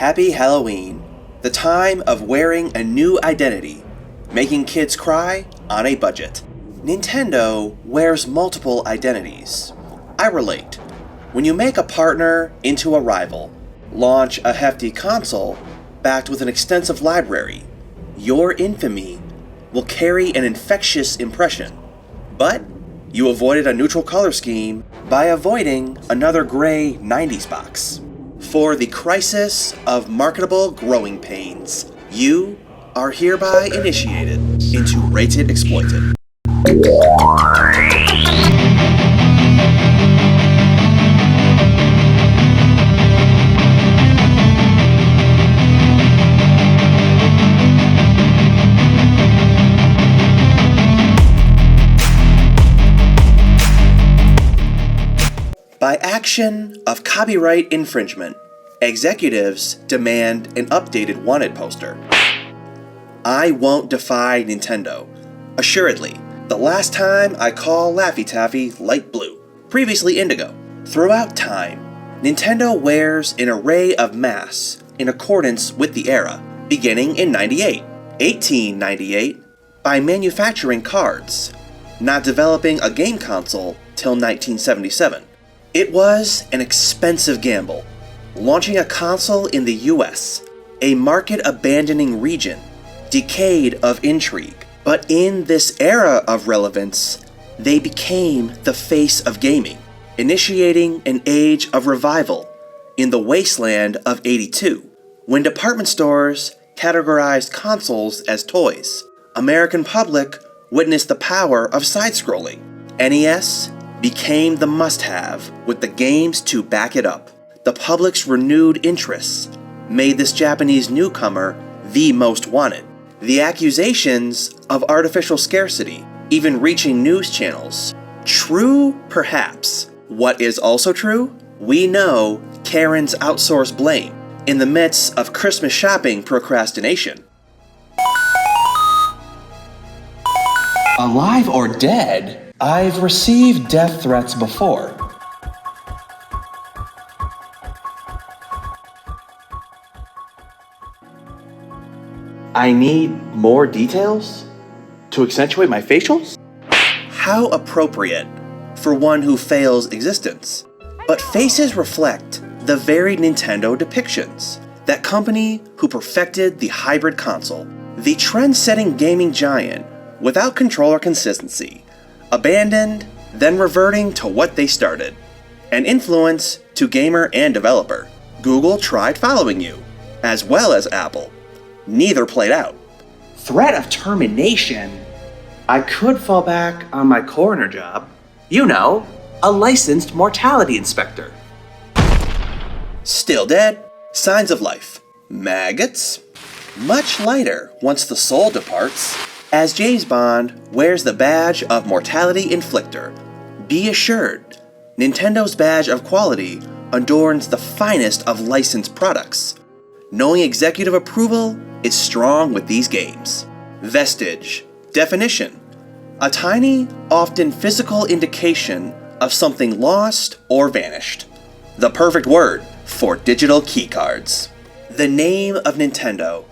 Happy Halloween, the time of wearing a new identity, making kids cry on a budget. Nintendo wears multiple identities. I relate. When you make a partner into a rival, launch a hefty console backed with an extensive library, your infamy will carry an infectious impression. But you avoided a neutral color scheme by avoiding another gray 90s box. For the crisis of marketable growing pains, you are hereby initiated into Rated Exploited. By action of copyright infringement, executives demand an updated wanted poster. I won't defy Nintendo. Assuredly, the last time I call Laffy Taffy light blue, previously indigo. Throughout time, Nintendo wears an array of masks in accordance with the era, beginning in 1898, by manufacturing cards, not developing a game console till 1977. It was an expensive gamble, launching a console in the US, a market-abandoning region, decade of intrigue. But in this era of relevance, they became the face of gaming, initiating an age of revival in the wasteland of '82, when department stores categorized consoles as toys. American public witnessed the power of side-scrolling. NES became the must-have with the games to back it up. The public's renewed interest made this Japanese newcomer the most wanted. The accusations of artificial scarcity even reaching news channels. True, perhaps. What is also true? We know Karens outsource blame in the midst of Christmas shopping procrastination. Alive or dead? I've received death threats before. I need more details to accentuate my facials? How appropriate for one who fails existence. But faces reflect the very Nintendo depictions. That company who perfected the hybrid console, the trend-setting gaming giant without control or consistency, abandoned, then reverting to what they started. An influence to gamer and developer. Google tried following you, as well as Apple. Neither played out. Threat of termination? I could fall back on my coroner job. You know, a licensed mortality inspector. Still dead. Signs of life. Maggots. Much lighter once the soul departs, as James Bond wears the badge of mortality inflictor. Be assured, Nintendo's badge of quality adorns the finest of licensed products. Knowing executive approval is strong with these games. Vestige. Definition. A tiny, often physical indication of something lost or vanished. The perfect word for digital keycards. The name of Nintendo,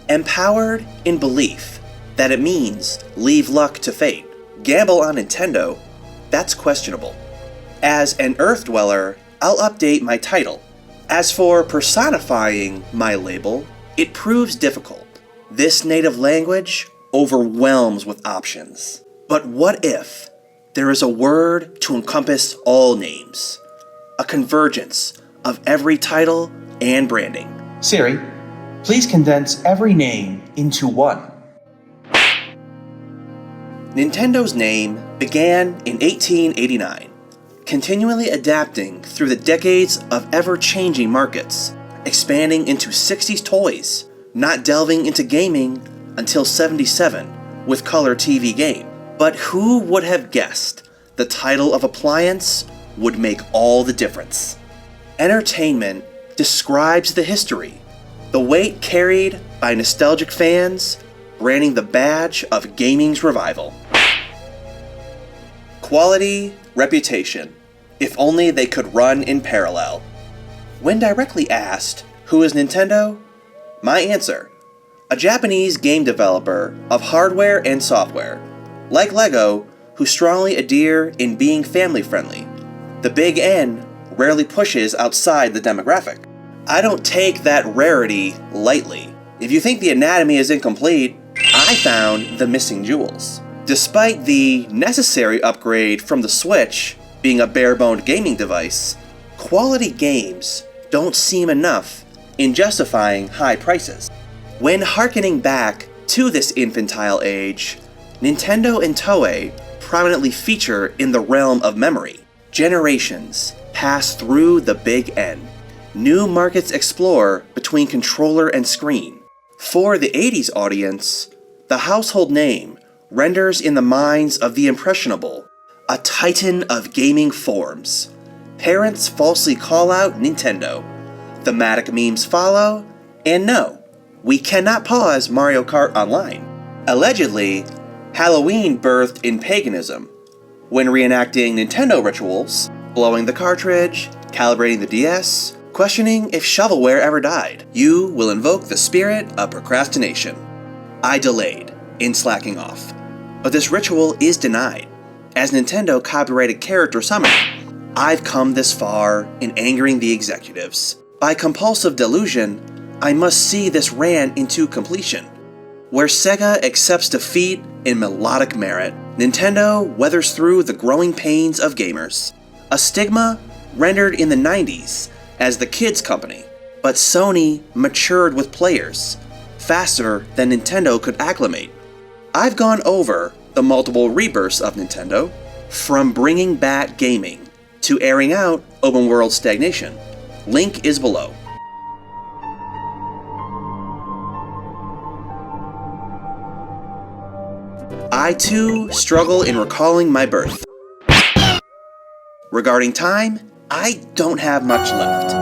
empowered in belief that it means leave luck to fate. Gamble on Nintendo? That's questionable. As an Earth dweller, I'll update my title. As for personifying my label, it proves difficult. This native language overwhelms with options. But what if there is a word to encompass all names? A convergence of every title and branding. Siri, please condense every name into one. Nintendo's name began in 1889, continually adapting through the decades of ever-changing markets, expanding into 60s toys, not delving into gaming until 77 with color TV game. But who would have guessed the title of appliance would make all the difference? Entertainment describes the history, the weight carried by nostalgic fans, branding the badge of gaming's revival. Quality, reputation, if only they could run in parallel. When directly asked Who is Nintendo? My answer: a Japanese game developer of hardware and software, like Lego, who strongly adhere in being family-friendly. The big N rarely pushes outside the demographic. I don't take that rarity lightly. If you think the anatomy is incomplete, I found the missing jewels. Despite the necessary upgrade from the Switch being a bare-boned gaming device, quality games don't seem enough in justifying high prices. When hearkening back to this infantile age, Nintendo and Toei prominently feature in the realm of memory. Generations pass through the big N. New markets explore between controller and screen. For the 80s audience, the household name renders in the minds of the impressionable a titan of gaming forms. Parents falsely call out Nintendo. Thematic memes follow, and no, we cannot pause Mario Kart Online. Allegedly, Halloween birthed in paganism. When reenacting Nintendo rituals, blowing the cartridge, calibrating the DS, questioning if shovelware ever died, you will invoke the spirit of procrastination. I delayed in slacking off, but this ritual is denied. As Nintendo copyrighted character summoning, I've come this far in angering the executives. By compulsive delusion, I must see this ran into completion. Where Sega accepts defeat in melodic merit, Nintendo weathers through the growing pains of gamers. A stigma rendered in the 90s as the kids company, but Sony matured with players faster than Nintendo could acclimate. I've gone over the multiple rebirths of Nintendo, from bringing back gaming to airing out open world stagnation. Link is below. I too struggle in recalling my birth. Regarding time, I don't have much left.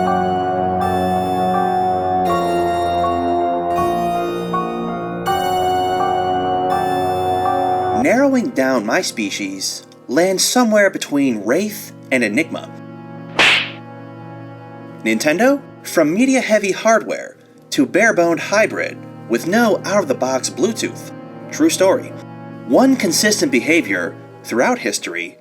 Narrowing down my species lands somewhere between Wraith and Enigma. Nintendo? From media-heavy hardware to bare-boned hybrid with no out-of-the-box Bluetooth. True story. One consistent behavior throughout history,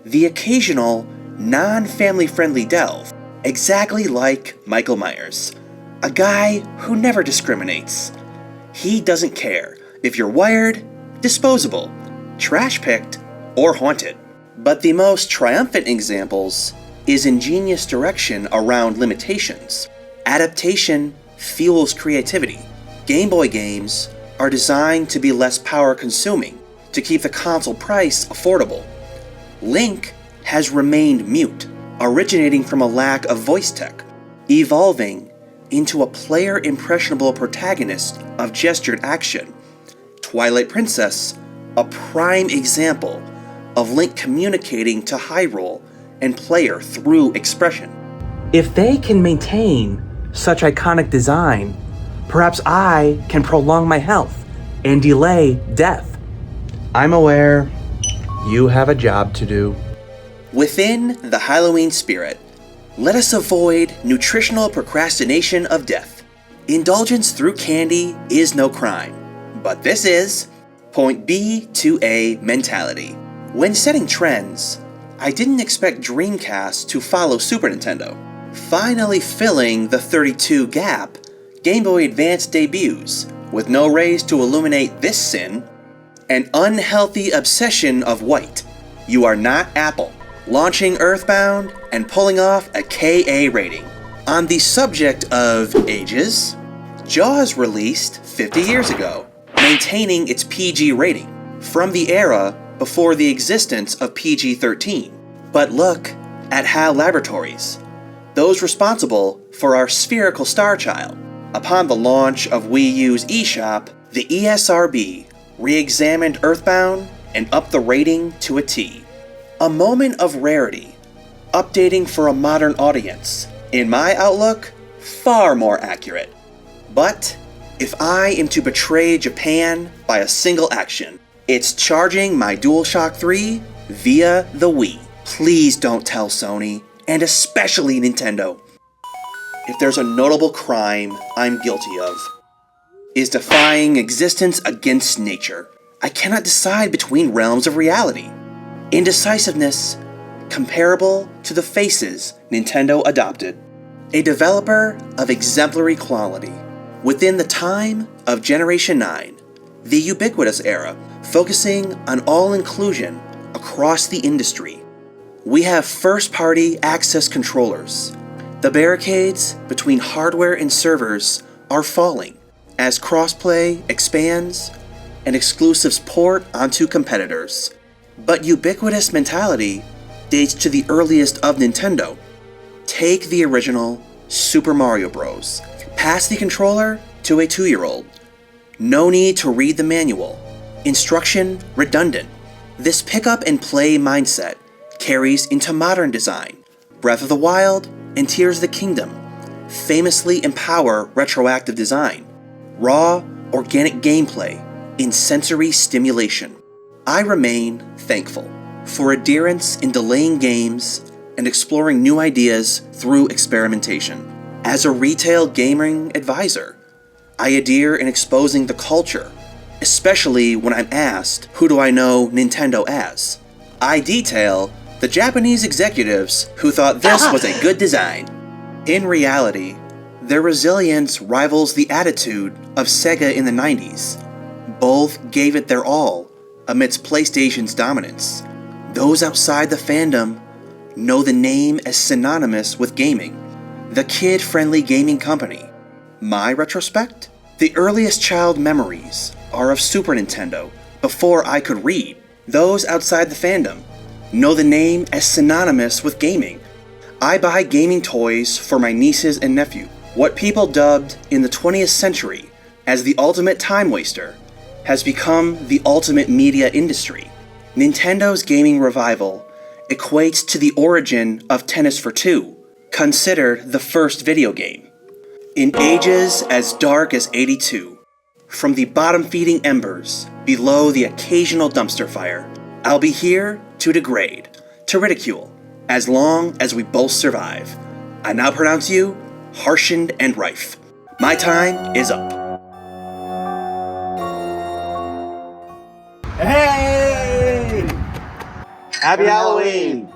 the occasional non-family-friendly delve, exactly like Michael Myers, a guy who never discriminates. He doesn't care if you're wired, disposable, trash-picked, or haunted. But the most triumphant examples is ingenious direction around limitations. Adaptation fuels creativity. Game Boy games are designed to be less power-consuming, to keep the console price affordable. Link has remained mute, originating from a lack of voice tech, evolving into a player-impressionable protagonist of gestured action. Twilight Princess, a prime example of Link communicating to Hyrule and player through expression. If they can maintain such iconic design, perhaps I can prolong my health and delay death. I'm aware you have a job to do. Within the Halloween spirit, let us avoid nutritional procrastination of death. Indulgence through candy is no crime, but this is point B to A mentality. When setting trends, I didn't expect Dreamcast to follow Super Nintendo. Finally filling the 32 gap, Game Boy Advance debuts, with no rays to illuminate this sin, an unhealthy obsession of white. You are not Apple. Launching Earthbound and pulling off a KA rating. On the subject of ages, Jaws released 50 years ago, maintaining its PG rating from the era before the existence of PG-13. But look at HAL Laboratories, those responsible for our spherical star child. Upon the launch of Wii U's eShop, the ESRB re-examined Earthbound and upped the rating to a T. A moment of rarity, updating for a modern audience. In my outlook, far more accurate. But if I am to betray Japan by a single action, it's charging my DualShock 3 via the Wii. Please don't tell Sony, and especially Nintendo. if there's a notable crime I'm guilty of, is defying existence against nature. I cannot decide between realms of reality. Indecisiveness comparable to the faces Nintendo adopted. A developer of exemplary quality. Within the time of Generation 9, the ubiquitous era, focusing on all inclusion across the industry. We have first-party access controllers. The barricades between hardware and servers are falling as crossplay expands and exclusives port onto competitors. But ubiquitous mentality dates to the earliest of Nintendo. Take the original Super Mario Bros. Pass the controller to a 2-year-old. No need to read the manual. Instruction redundant. This pick up and play mindset carries into modern design. Breath of the Wild and Tears of the Kingdom famously empower retroactive design. Raw, organic gameplay in sensory stimulation. I remain thankful for adherence in delaying games and exploring new ideas through experimentation. As a retail gaming advisor, I adhere in exposing the culture, especially when I'm asked, who do I know Nintendo as? I detail the Japanese executives who thought this was a good design. In reality, their resilience rivals the attitude of Sega in the 90s. Both gave it their all amidst PlayStation's dominance. Those outside the fandom know the name as synonymous with gaming, the kid-friendly gaming company. My retrospect? The earliest child memories are of Super Nintendo before I could read. Those outside the fandom know the name as synonymous with gaming. I buy gaming toys for my nieces and nephew. What people dubbed in the 20th century as the ultimate time waster has become the ultimate media industry. Nintendo's gaming revival equates to the origin of Tennis for Two, considered the first video game. In ages as dark as 82, from the bottom-feeding embers below the occasional dumpster fire, I'll be here to degrade, to ridicule, as long as we both survive. I now pronounce you harshened and rife. My time is up. Hey! Happy Halloween!